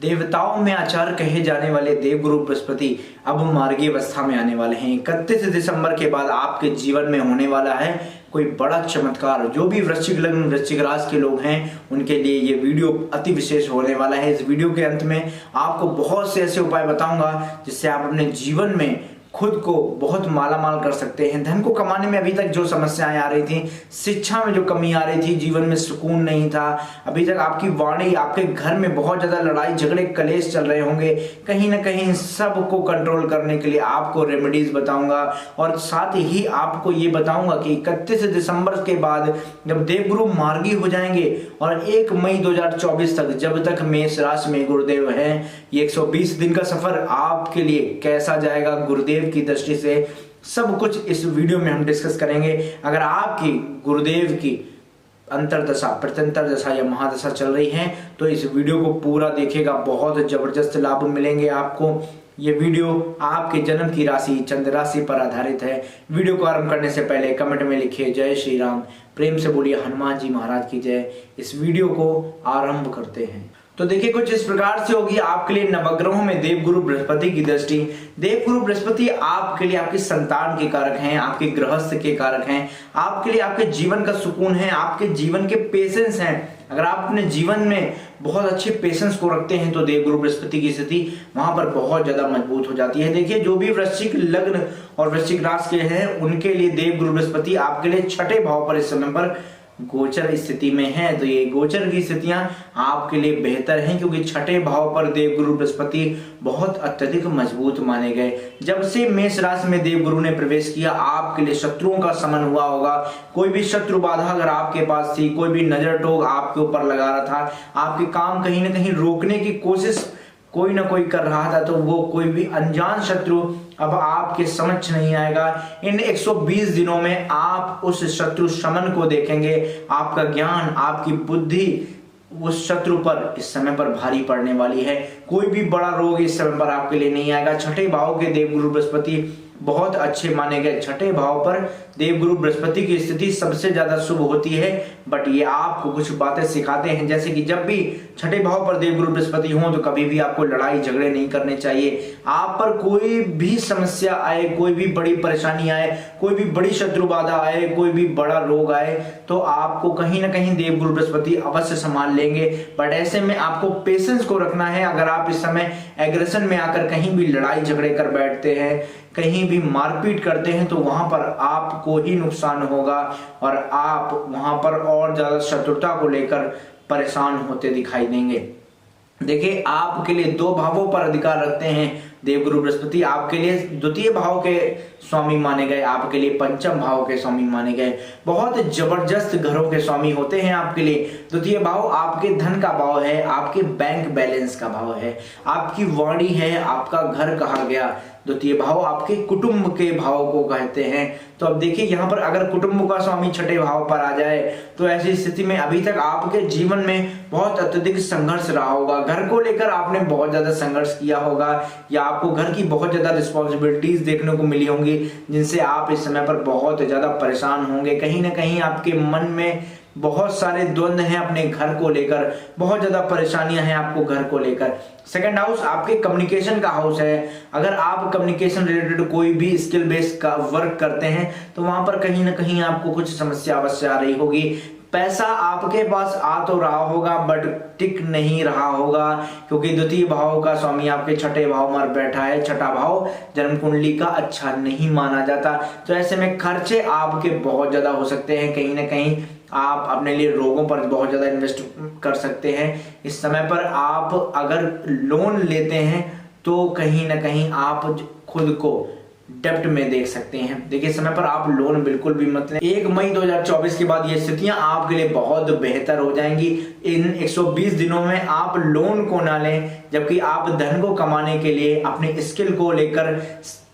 देवताओं में आचार्य कहे जाने वाले देवगुरु बृहस्पति अब मार्गी अवस्था में आने वाले हैं। 31 दिसंबर के बाद आपके जीवन में होने वाला है कोई बड़ा चमत्कार। जो भी वृश्चिक लग्न वृश्चिक राशि के लोग हैं उनके लिए ये वीडियो अति विशेष होने वाला है। इस वीडियो के अंत में आपको बहुत से ऐसे उपाय बताऊंगा जिससे आप अपने जीवन में खुद को बहुत मालामाल कर सकते हैं। धन को कमाने में अभी तक जो समस्याएं आ रही थी, शिक्षा में जो कमी आ रही थी, जीवन में सुकून नहीं था, अभी तक आपकी वाणी, आपके घर में बहुत ज्यादा लड़ाई झगड़े कलेश चल रहे होंगे, कहीं ना कहीं सबको कंट्रोल करने के लिए आपको रेमेडीज बताऊंगा। और साथ ही आपको ये बताऊंगा कि 31 दिसंबर के बाद जब देवगुरु मार्गी हो जाएंगे और 1 मई 2024 तक, जब तक मेष राशि में गुरुदेव है, ये 120 दिन का सफर आपके लिए कैसा जाएगा गुरुदेव की दृष्टि से, सब कुछ इस वीडियो में हम डिस्कस करेंगे। अगर आपकी गुरुदेव की अंतरदशा, प्रत्यंतर दशा या महादशा चल रही है तो इस वीडियो को पूरा देखिएगा, बहुत जबरदस्त लाभ मिलेंगे आपको। ये वीडियो आपके जन्म की राशि चंद्र राशि पर आधारित है। वीडियो को आरंभ करने से पहले कमेंट में लिखिए जय श्री राम, प्रेम से बोलिए हनुमान जी महाराज की जय। इस वीडियो को आरंभ करते हैं। तो देखिए कुछ इस प्रकार से होगी आपके लिए नवग्रहों में देवगुरु बृहस्पति की दृष्टि। देवगुरु बृहस्पति आपके लिए आपकी संतान के कारक हैं, आपके गृहस्थ के कारक हैं, आपके लिए आपके जीवन का सुकून है, आपके जीवन के पेशेंस हैं। अगर आप अपने जीवन में बहुत अच्छे पेशेंस को रखते हैं तो देवगुरु बृहस्पति की स्थिति वहां पर बहुत ज्यादा मजबूत हो जाती है। देखिए जो भी वृश्चिक लग्न और वृश्चिक राशि के हैं उनके लिए देवगुरु बृहस्पति आपके लिए छठे भाव पर इस समय पर गोचर स्थिति में है। तो ये गोचर की स्थितियां आपके लिए बेहतर हैं क्योंकि छठे भाव पर देवगुरु बृहस्पति बहुत अत्यधिक मजबूत माने गए। जब से मेष राशि में देवगुरु ने प्रवेश किया आपके लिए शत्रुओं का समन हुआ होगा। कोई भी शत्रु बाधा अगर आपके पास थी, कोई भी नजर टोक आपके ऊपर लगा रहा था, आपके काम कहीं ना कहीं रोकने की कोशिश कोई ना कोई कर रहा था, तो वो कोई भी अनजान शत्रु अब आपके समझ नहीं आएगा। इन 120 दिनों में आप उस शत्रु शमन को देखेंगे। आपका ज्ञान, आपकी बुद्धि उस शत्रु पर इस समय पर भारी पड़ने वाली है। कोई भी बड़ा रोग इस समय पर आपके लिए नहीं आएगा। छठे भाव के देवगुरु बृहस्पति बहुत अच्छे माने गए। छठे भाव पर देवगुरु बृहस्पति की स्थिति सबसे ज्यादा शुभ होती है, बट ये आपको कुछ बातें सिखाते हैं, जैसे कि जब भी छठे भाव पर देवगुरु बृहस्पति हो तो कभी भी आपको लड़ाई झगड़े नहीं करने चाहिए। आप पर कोई भी समस्या आए, कोई भी बड़ी परेशानी आए, कोई भी बड़ी शत्रु बाधा आए, कोई भी बड़ा रोग आए, तो आपको कहीं ना कहीं देवगुरु बृहस्पति अवश्य संभाल लेंगे। बट ऐसे में आपको पेशेंस को रखना है। अगर आप इस समय एग्रेशन में आकर कहीं भी लड़ाई झगड़े कर बैठते हैं, कहीं भी मारपीट करते हैं, तो वहां पर आपको ही नुकसान होगा और आप वहां पर और ज्यादा शत्रुता को लेकर परेशान होते दिखाई देंगे। देखिए आपके लिए 2 भावों पर अधिकार रखते हैं देवगुरु बृहस्पति। आपके लिए द्वितीय भाव के स्वामी माने गए, आपके लिए पंचम भाव के स्वामी माने गए। बहुत जबरदस्त घरों के स्वामी होते हैं आपके लिए। द्वितीय भाव आपके धन का भाव है, आपके बैंक बैलेंस का भाव है, आपकी वाणी है, आपका घर कहा गया। द्वितीय भाव आपके कुटुंब के भाव को कहते हैं। तो अब देखिए यहाँ पर अगर कुटुंब का स्वामी छठे भाव पर आ जाए तो ऐसी स्थिति में अभी तक आपके जीवन में बहुत अत्यधिक संघर्ष रहा होगा। घर को लेकर आपने बहुत ज्यादा संघर्ष किया होगा या आपको घर की बहुत ज्यादा रिस्पॉन्सिबिलिटीज देखने को मिली होंगी जिनसे आप इस समय पर बहुत ज्यादा परेशान होंगे। कहीं ना कहीं आपके मन में बहुत सारे द्वंद हैं अपने घर को लेकर, बहुत ज्यादा परेशानियां हैं आपको घर को लेकर। सेकंड हाउस आपके कम्युनिकेशन का हाउस है। अगर आप कम्युनिकेशन रिलेटेड कोई भी स्किल बेस्ड का वर्क करते हैं तो वहां पर कहीं ना कहीं आपको कुछ समस्या अवश्य आ रही होगी। पैसा आपके पास आ तो रहा होगा बट टिक नहीं रहा होगा क्योंकि द्वितीय भाव का स्वामी आपके छठे भाव में बैठा है। छठा भाव जन्म कुंडली का अच्छा नहीं माना जाता, तो ऐसे में खर्चे आपके बहुत ज्यादा हो सकते हैं। कहीं ना कहीं आप अपने लिए रोगों पर बहुत ज्यादा इन्वेस्ट कर सकते हैं। इस समय पर आप अगर लोन लेते हैं तो कहीं ना कहीं आप खुद को डेप्ट में देख सकते हैं। देखिए समय पर आप लोन बिल्कुल भी मत लें। 1 मई 2024 के बाद ये स्थितियां आपके लिए बहुत बेहतर हो जाएंगी। इन 120 दिनों में आप लोन को ना लें, जबकि आप धन को कमाने के लिए अपने स्किल को लेकर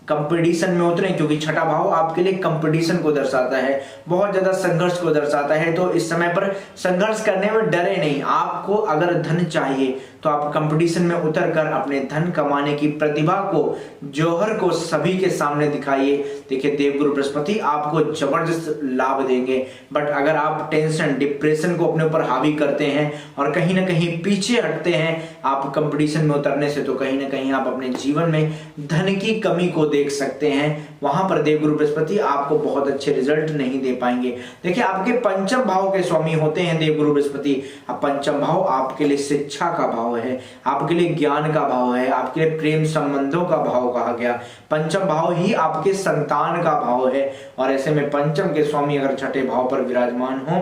कंपटीशन में उतरे, क्योंकि छठा भाव आपके लिए कंपटीशन को दर्शाता है, बहुत ज्यादा संघर्ष को दर्शाता है। तो इस समय पर संघर्ष करने में डरे नहीं। आपको अगर धन चाहिए तो आप कंपटीशन में उतर कर अपने धन कमाने की प्रतिभा को, जौहर को सभी के सामने दिखाइए। देखिए देवगुरु बृहस्पति आपको जबरदस्त लाभ देंगे। बट अगर आप टेंशन, डिप्रेशन को अपने ऊपर हावी करते हैं और कहीं ना कहीं पीछे हटते हैं आप कंपटीशन में उतरने से, तो कहीं ना कहीं आप अपने जीवन में धन की कमी को देख सकते हैं। वहां पर देवगुरु बृहस्पति आपको बहुत अच्छे रिजल्ट नहीं दे पाएंगे। देखिए आपके पंचम भाव के स्वामी होते हैं देवगुरु बृहस्पति। अब पंचम भाव आपके लिए शिक्षा का भाव है, आपके लिए ज्ञान का भाव है, आपके लिए प्रेम संबंधों का भाव कहा गया। पंचम भाव ही आपके संतान का भाव है, और ऐसे में पंचम के स्वामी अगर छठे भाव पर विराजमान हो,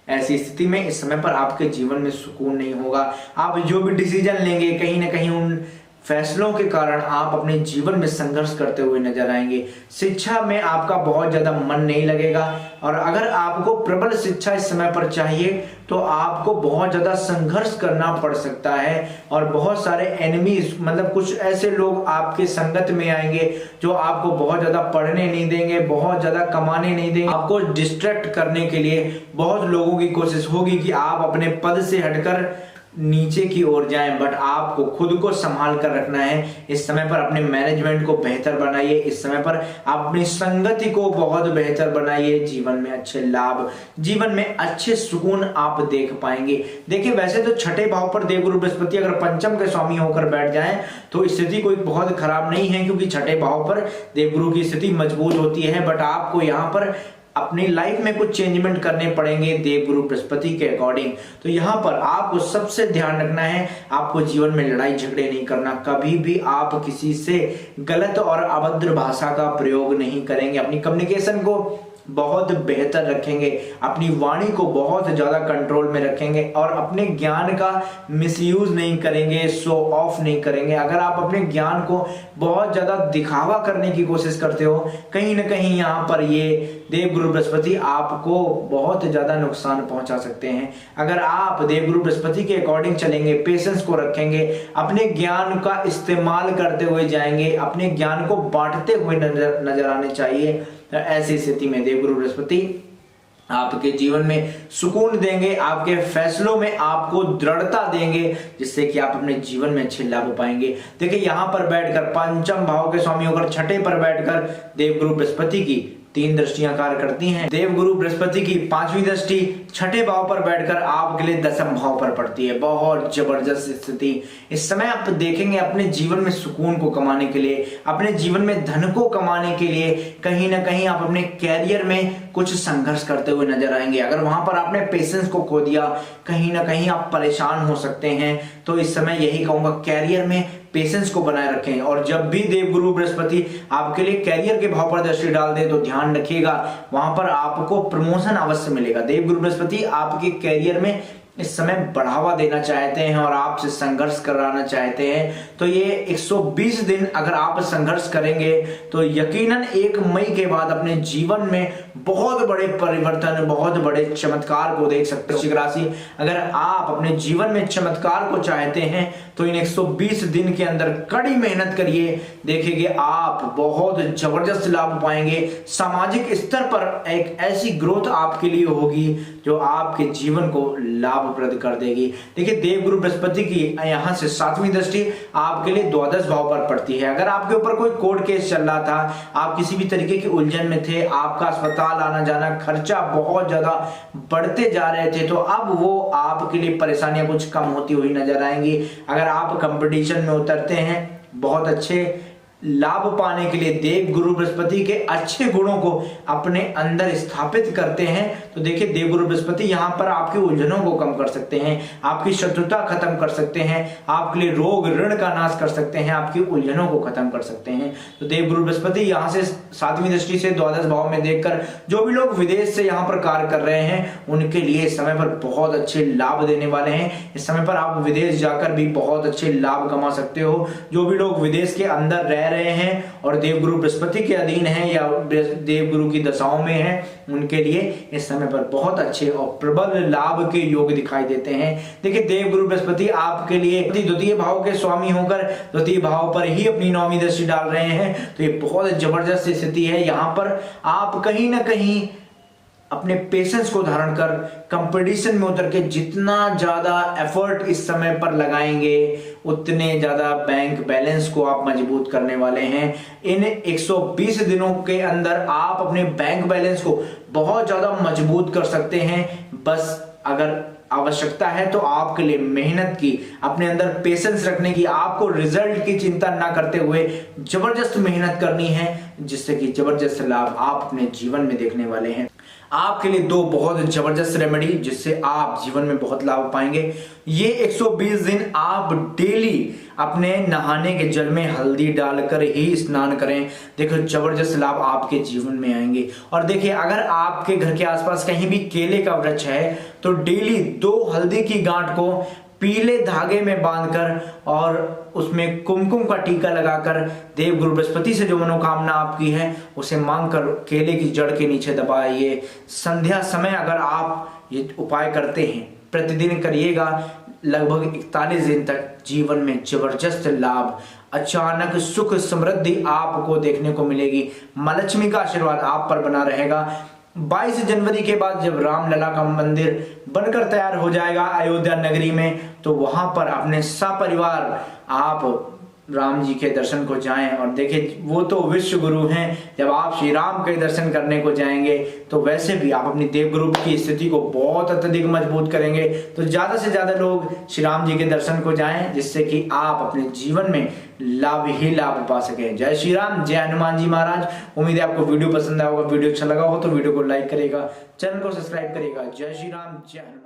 ऐसी स्थिति में इस समय पर आपके जीवन में सुकून नहीं होगा। आप जो भी डिसीजन लेंगे कहीं ना कहीं उन फैसलों के कारण आप अपने जीवन में संघर्ष करते हुए नजर आएंगे। शिक्षा में आपका बहुत ज्यादा मन नहीं लगेगा, और अगर आपको प्रबल शिक्षा इस समय पर चाहिए तो आपको बहुत ज्यादा संघर्ष करना पड़ सकता है, और बहुत सारे एनिमीज, मतलब कुछ ऐसे लोग आपके संगत में आएंगे जो आपको बहुत ज्यादा पढ़ने नहीं देंगे, बहुत ज्यादा कमाने नहीं देंगे। आपको डिस्ट्रैक्ट करने के लिए बहुत लोगों की कोशिश होगी कि आप अपने पद से हटकर नीचे की ओर जाएं, बट आपको खुद को संभाल कर रखना है। इस समय पर अपने मैनेजमेंट को बेहतर बनाइए, इस समय पर अपनी संगति को बहुत बेहतर बनाइए। जीवन में अच्छे लाभ, जीवन में अच्छे सुकून आप देख पाएंगे। देखिए वैसे तो छठे भाव पर देवगुरु बृहस्पति अगर पंचम के स्वामी होकर बैठ जाएं तो स्थिति कोई बहुत खराब नहीं है, क्योंकि छठे भाव पर देवगुरु की स्थिति मजबूत होती है। बट आपको यहाँ पर अपनी लाइफ में कुछ चेंजमेंट करने पड़ेंगे देवगुरु बृहस्पति के अकॉर्डिंग। तो यहाँ पर आपको सबसे ध्यान रखना है, आपको जीवन में लड़ाई झगड़े नहीं करना, कभी भी आप किसी से गलत और अभद्र भाषा का प्रयोग नहीं करेंगे, अपनी कम्युनिकेशन को बहुत बेहतर रखेंगे, अपनी वाणी को बहुत ज्यादा कंट्रोल में रखेंगे, और अपने ज्ञान का मिसयूज नहीं करेंगे, शो ऑफ नहीं करेंगे। अगर आप अपने ज्ञान को बहुत ज्यादा दिखावा करने की कोशिश करते हो, कहीं ना कहीं यहाँ पर ये देवगुरु बृहस्पति आपको बहुत ज्यादा नुकसान पहुंचा सकते हैं। अगर आप देवगुरु बृहस्पति के अकॉर्डिंग चलेंगे, पेशेंस को रखेंगे, अपने ज्ञान का इस्तेमाल करते हुए जाएंगे, अपने ज्ञान को बांटते हुए नजर आने चाहिए, तो ऐसी स्थिति में देवगुरु बृहस्पति आपके जीवन में सुकून देंगे, आपके फैसलों में आपको दृढ़ता देंगे, जिससे कि आप अपने जीवन में अच्छे लाभ पाएंगे। देखिए यहाँ पर बैठकर पंचम भाव के स्वामी होकर छठे पर बैठकर देवगुरु बृहस्पति की 3 दृष्टियां कार्य करती हैं। देवगुरु बृहस्पति की 5वीं दृष्टि छठे भाव पर बैठकर आपके लिए 10वें भाव पर पड़ती है। बहुत जबरदस्त स्थिति। इस समय आप देखेंगे अपने जीवन में सुकून को कमाने के लिए, अपने जीवन में धन को कमाने के लिए कहीं ना कहीं आप अपने कैरियर में कुछ संघर्ष करते हुए नजर आएंगे। अगर वहां पर आपने पेशेंस को खो दिया, कहीं ना कहीं आप परेशान हो सकते हैं। तो इस समय यही कहूंगा, कैरियर में पेशेंस को बनाए रखें, और जब भी देवगुरु बृहस्पति आपके लिए कैरियर के भाव पर दृष्टि डाल दे तो ध्यान रखिएगा, वहां पर आपको प्रमोशन अवश्य मिलेगा। देवगुरु बृहस्पति आपके कैरियर में इस समय बढ़ावा देना चाहते हैं और आपसे संघर्ष कराना चाहते हैं। तो ये 120 दिन अगर आप संघर्ष करेंगे तो यकीनन 1 मई के बाद अपने जीवन में बहुत बड़े परिवर्तन, बहुत बड़े चमत्कार को देख सकते हो। वृश्चिक राशि, अगर आप अपने जीवन में चमत्कार को चाहते हैं तो इन 120 दिन के अंदर कड़ी मेहनत करिए, देखेंगे आप बहुत जबरदस्त लाभ पाएंगे। सामाजिक स्तर पर एक ऐसी ग्रोथ आपके लिए होगी जो आपके जीवन को लाभप्रद कर देगी। देखिए देवगुरु बृहस्पति की यहां से 7वीं दृष्टि आपके लिए द्वादश भाव पर पड़ती है। अगर आपके ऊपर कोई कोर्ट केस चल रहा था, आप किसी भी तरीके की उलझन में थे, आपका अस्पताल आना जाना खर्चा बहुत ज्यादा बढ़ते जा रहे थे, तो अब वो आपके लिए परेशानियां कुछ कम होती हुई नजर आएंगी। अगर आप कंपटीशन में उतरते हैं, बहुत अच्छे लाभ पाने के लिए देवगुरु बृहस्पति के अच्छे गुणों को अपने अंदर स्थापित करते हैं, तो देखिए देवगुरु बृहस्पति यहां पर आपकी उलझनों को कम कर सकते हैं, आपकी शत्रुता खत्म कर सकते हैं, आपके लिए रोग ऋण का नाश कर सकते हैं, आपकी उलझनों को खत्म कर सकते हैं। तो देवगुरु बृहस्पति यहां से 7वीं दृष्टि से द्वादश भाव में देखकर जो भी लोग विदेश से यहां पर कार्य कर रहे हैं उनके लिए इस समय पर बहुत अच्छे लाभ देने वाले हैं। इस समय पर आप विदेश जाकर भी बहुत अच्छे लाभ कमा सकते हो। जो भी लोग विदेश के अंदर रह रहे हैं और देवगुरु बृहस्पति के अधीन हैं या देवगुरु की दशाओं में हैं, उनके लिए इस समय पर बहुत अच्छे और प्रबल लाभ के योग दिखाई देते हैं। देखिए देवगुरु बृहस्पति आपके लिए द्वितीय भाव के स्वामी होकर द्वितीय भाव पर ही अपनी 9वीं दृष्टि डाल रहे हैं, तो ये बहुत जबरदस्त स्थिति है। यहाँ पर आप कहीं ना कहीं अपने पेशेंस को धारण कर कंपटीशन में उतर के जितना ज्यादा एफर्ट इस समय पर लगाएंगे उतने ज्यादा बैंक बैलेंस को आप मजबूत करने वाले हैं। इन 120 दिनों के अंदर आप अपने बैंक बैलेंस को बहुत ज्यादा मजबूत कर सकते हैं। बस अगर आवश्यकता है तो आपके लिए मेहनत की, अपने अंदर पेशेंस रखने की, आपको रिजल्ट की चिंता ना करते हुए जबरदस्त मेहनत करनी है, जिससे कि जबरदस्त लाभ आप अपने जीवन में देखने वाले हैं। आपके लिए दो बहुत जबरदस्त रेमेडी जिससे आप जीवन में बहुत लाभ पाएंगे। ये 120 दिन आप डेली अपने नहाने के जल में हल्दी डालकर ही स्नान करें। देखो जबरदस्त लाभ आपके जीवन में आएंगे। और देखिए अगर आपके घर के आसपास कहीं भी केले का वृक्ष है तो डेली 2 हल्दी की गांठ को पीले धागे में बांधकर और उसमें कुमकुम का टीका लगाकर देव गुरु बृहस्पति से जो मनोकामना आपकी है उसे मांगकर केले की जड़ के नीचे दबाइए। संध्या समय अगर आप ये उपाय करते हैं, प्रतिदिन करिएगा, लगभग 41 दिन तक जीवन में जबरदस्त लाभ, अचानक सुख समृद्धि आपको देखने को मिलेगी। मां लक्ष्मी का आशीर्वाद आप पर बना रहेगा। 22 जनवरी के बाद जब रामलला का मंदिर बनकर तैयार हो जाएगा अयोध्या नगरी में, तो वहां पर अपने सपरिवार आप राम जी के दर्शन को जाएं। और देखिए वो तो विश्व गुरु हैं, जब आप श्री राम के दर्शन करने को जाएंगे तो वैसे भी आप अपनी देव गुरु की स्थिति को बहुत अत्यधिक मजबूत करेंगे। तो ज्यादा से ज्यादा लोग श्री राम जी के दर्शन को जाएं, जिससे कि आप अपने जीवन में लाभ ही लाभ पा सकें। जय श्री राम, जय हनुमान जी महाराज। उम्मीद है आपको वीडियो पसंद आया होगा। वीडियो अच्छा लगा हो तो वीडियो को लाइक करेगा, चैनल को सब्सक्राइब करेगा। जय श्री राम, जय हनुमान।